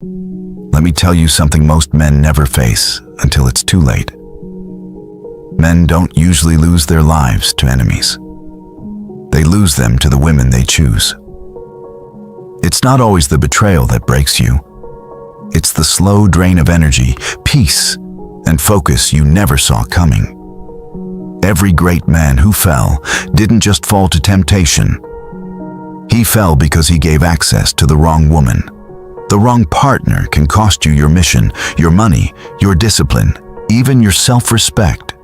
Let me tell you something most men never face until it's too late. Men don't usually lose their lives to enemies. They lose them to the women they choose. It's not always the betrayal that breaks you. It's the slow drain of energy, peace, and focus you never saw coming. Every great man who fell didn't just fall to temptation. He fell because he gave access to the wrong woman. The wrong partner can cost you your mission, your money, your discipline, even your self-respect.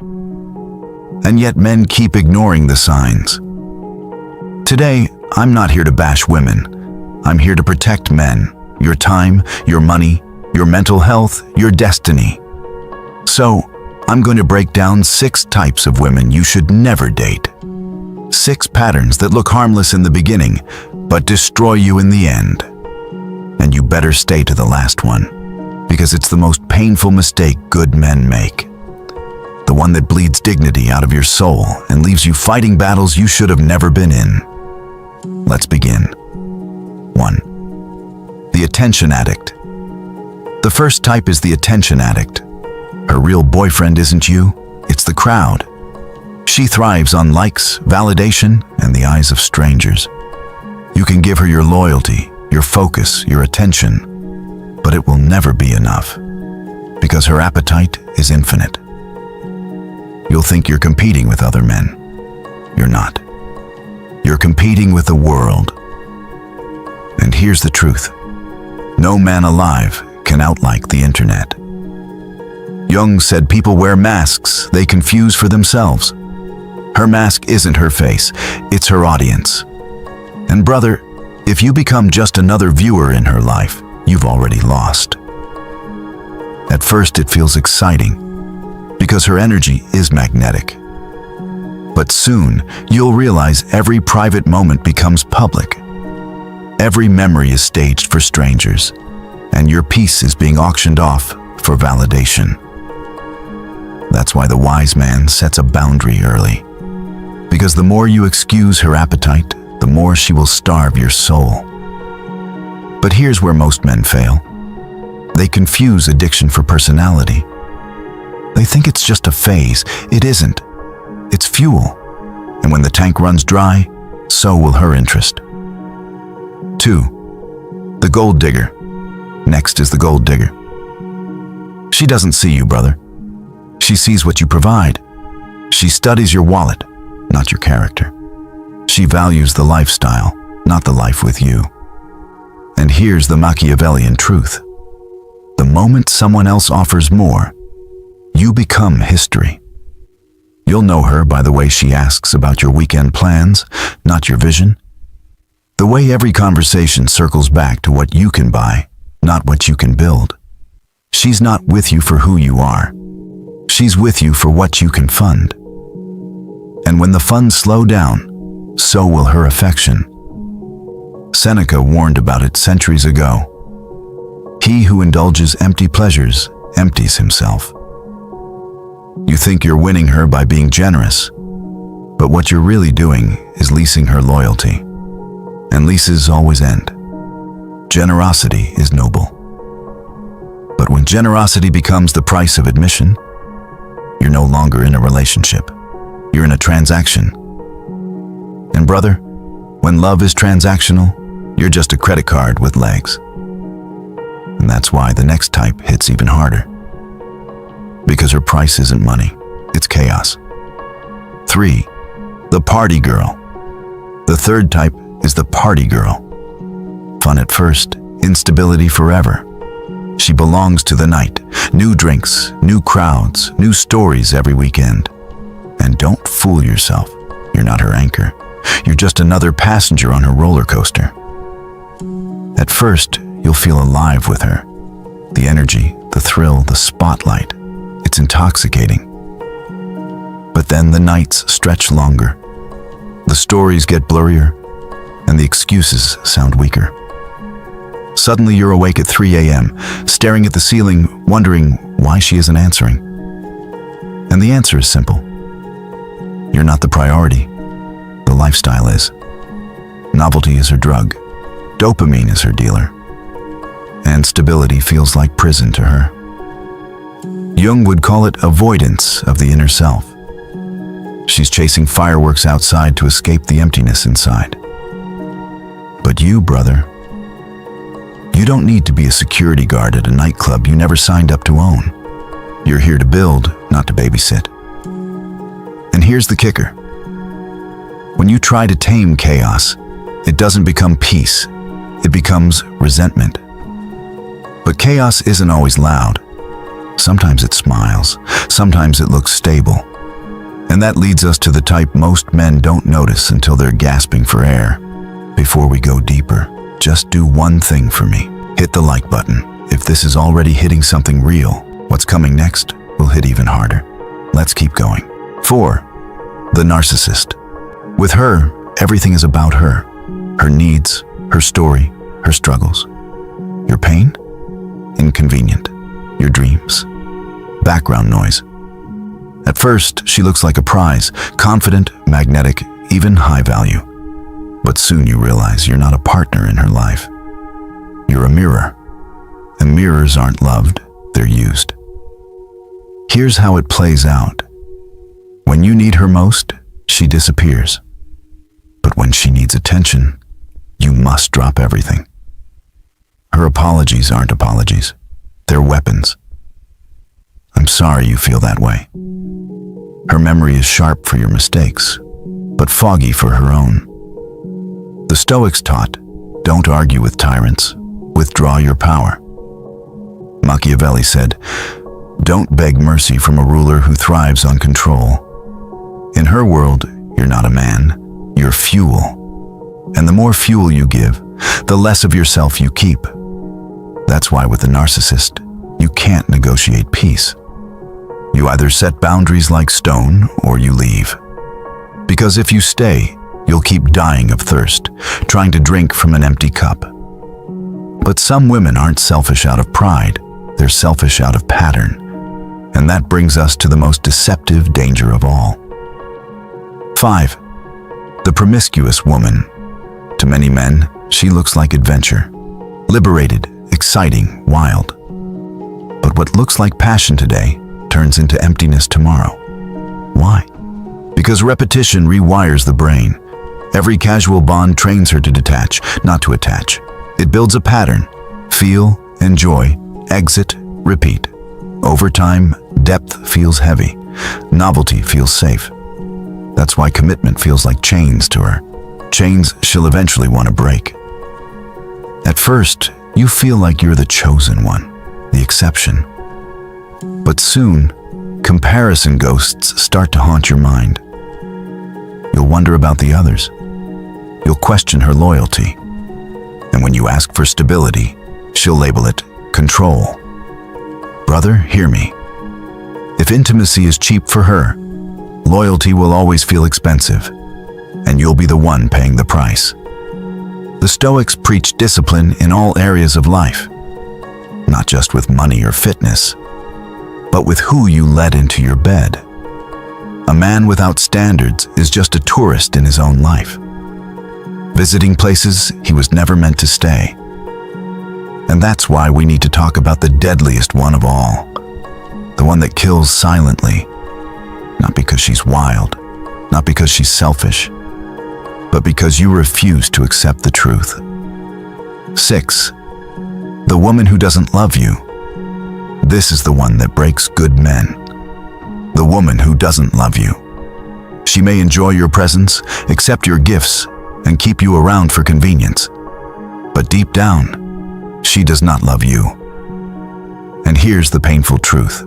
And yet men keep ignoring the signs. Today, I'm not here to bash women. I'm here to protect men, your time, your money, your mental health, your destiny. So, I'm going to break down 6 types of women you should never date. 6 patterns that look harmless in the beginning, but destroy you in the end. And you better stay to the last one, because it's the most painful mistake good men make. The one that bleeds dignity out of your soul and leaves you fighting battles you should have never been in. Let's begin. 1. The attention addict. The first type is the attention addict. Her real boyfriend isn't you, it's the crowd. She thrives on likes, validation, and the eyes of strangers. You can give her your loyalty, your focus, your attention, but it will never be enough, because her appetite is infinite. You'll think you're competing with other men. You're not. You're competing with the world. And here's the truth. No man alive can outlike the internet. Jung said people wear masks they confuse for themselves. Her mask isn't her face, it's her audience. And brother, if you become just another viewer in her life, you've already lost. At first it feels exciting, because her energy is magnetic. But soon, you'll realize every private moment becomes public. Every memory is staged for strangers, and your peace is being auctioned off for validation. That's why the wise man sets a boundary early. Because the more you excuse her appetite, the more she will starve your soul. But here's where most men fail. They confuse addiction for personality. They think it's just a phase. It isn't. It's fuel. And when the tank runs dry, so will her interest. 2. The gold digger. Next is the gold digger. She doesn't see you, brother. She sees what you provide. She studies your wallet, not your character. She values the lifestyle, not the life with you. And here's the Machiavellian truth. The moment someone else offers more, you become history. You'll know her by the way she asks about your weekend plans, not your vision. The way every conversation circles back to what you can buy, not what you can build. She's not with you for who you are. She's with you for what you can fund. And when the funds slow down, so will her affection. Seneca warned about it centuries ago. He who indulges empty pleasures empties himself. You think you're winning her by being generous, but what you're really doing is leasing her loyalty. And leases always end. Generosity is noble. But when generosity becomes the price of admission, you're no longer in a relationship. You're in a transaction. And brother, when love is transactional, you're just a credit card with legs. And that's why the next type hits even harder. Because her price isn't money, it's chaos. 3. The party girl. The third type is the party girl. Fun at first, instability forever. She belongs to the night. New drinks, new crowds, new stories every weekend. And don't fool yourself. You're not her anchor. You're just another passenger on her roller coaster. At first, you'll feel alive with her. The energy, the thrill, the spotlight. It's intoxicating. But then the nights stretch longer. The stories get blurrier, and the excuses sound weaker. Suddenly you're awake at 3 a.m., staring at the ceiling, wondering why she isn't answering. And the answer is simple. You're not the priority. The lifestyle is. Novelty is her drug. Dopamine is her dealer. and stability feels like prison to her. Jung would call it avoidance of the inner self. She's chasing fireworks outside to escape the emptiness inside. But you, brother, you don't need to be a security guard at a nightclub you never signed up to own. You're here to build, not to babysit. And here's the kicker. When you try to tame chaos, it doesn't become peace, it becomes resentment. But chaos isn't always loud. Sometimes it smiles, sometimes it looks stable. And that leads us to the type most men don't notice until they're gasping for air. Before we go deeper, just do one thing for me. Hit the like button. If this is already hitting something real, what's coming next will hit even harder. Let's keep going. 4. The narcissist. With her, everything is about her. Her needs, her story, her struggles. Your pain? Inconvenient. Your dreams? Background noise. At first, she looks like a prize, confident, magnetic, even high value. But soon you realize you're not a partner in her life. You're a mirror. And mirrors aren't loved, they're used. Here's how it plays out. When you need her most, she disappears. But when she needs attention, you must drop everything. Her apologies aren't apologies. They're weapons. I'm sorry you feel that way. Her memory is sharp for your mistakes, but foggy for her own. The Stoics taught, don't argue with tyrants, withdraw your power. Machiavelli said, don't beg mercy from a ruler who thrives on control. In her world, you're not a man, you're fuel. And the more fuel you give, the less of yourself you keep. That's why with the narcissist, you can't negotiate peace. You either set boundaries like stone or you leave. Because if you stay, you'll keep dying of thirst, trying to drink from an empty cup. But some women aren't selfish out of pride, they're selfish out of pattern. And that brings us to the most deceptive danger of all. 5. The promiscuous woman. To many men, she looks like adventure. Liberated, exciting, wild. But what looks like passion today turns into emptiness tomorrow. Why? Because repetition rewires the brain. Every casual bond trains her to detach, not to attach. It builds a pattern. Feel, enjoy, exit, repeat. Over time, depth feels heavy. Novelty feels safe. That's why commitment feels like chains to her. Chains she'll eventually want to break. At first, you feel like you're the chosen one, the exception. But soon, comparison ghosts start to haunt your mind. You'll wonder about the others. You'll question her loyalty. And when you ask for stability, she'll label it control. Brother, hear me. If intimacy is cheap for her, loyalty will always feel expensive, and you'll be the one paying the price. The Stoics preach discipline in all areas of life, not just with money or fitness, but with who you let into your bed. A man without standards is just a tourist in his own life, visiting places he was never meant to stay. And that's why we need to talk about the deadliest one of all, the one that kills silently, not because she's wild, not because she's selfish, but because you refuse to accept the truth. 6. The woman who doesn't love you. This is the one that breaks good men. The woman who doesn't love you. She may enjoy your presence, accept your gifts, and keep you around for convenience. But deep down, she does not love you. And here's the painful truth.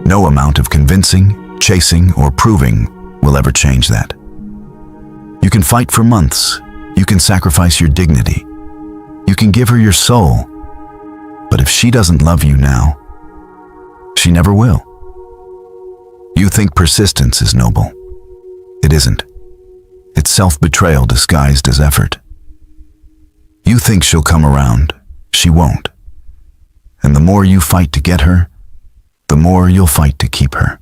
No amount of convincing, chasing, or proving will ever change that. You can fight for months. You can sacrifice your dignity. You can give her your soul. But if she doesn't love you now, she never will. You think persistence is noble. It isn't. It's self-betrayal disguised as effort. You think she'll come around. She won't. And the more you fight to get her, the more you'll fight to keep her.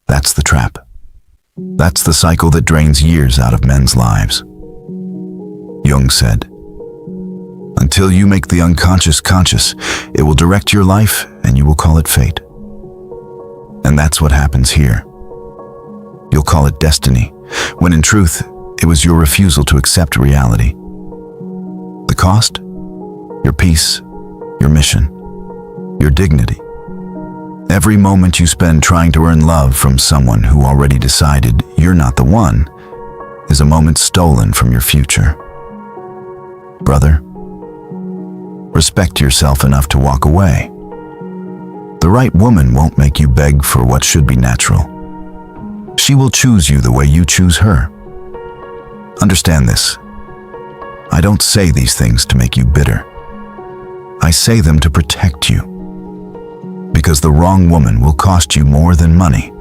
That's the trap. That's the cycle that drains years out of men's lives. Jung said, Until you make the unconscious conscious, it will direct your life and you will call it fate. And that's what happens here. You'll call it destiny, when in truth, it was your refusal to accept reality. The cost? Your peace, your mission, your dignity. Every moment you spend trying to earn love from someone who already decided you're not the one is a moment stolen from your future. Brother, respect yourself enough to walk away. The right woman won't make you beg for what should be natural. She will choose you the way you choose her. Understand this. I don't say these things to make you bitter. I say them to protect you. Because the wrong woman will cost you more than money.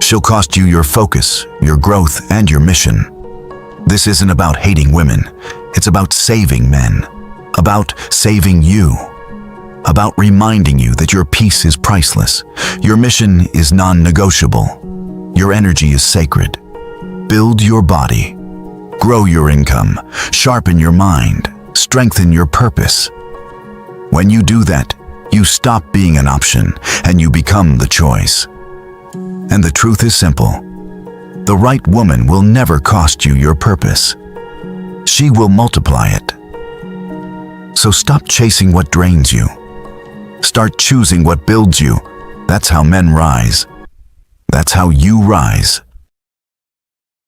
She'll cost you your focus, your growth, and your mission. This isn't about hating women. It's about saving men. About saving you. About reminding you that your peace is priceless. Your mission is non-negotiable. Your energy is sacred. Build your body. Grow your income. Sharpen your mind. Strengthen your purpose. When you do that, you stop being an option and you become the choice. And the truth is simple. The right woman will never cost you your purpose. She will multiply it. So stop chasing what drains you. Start choosing what builds you. That's how men rise. That's how you rise.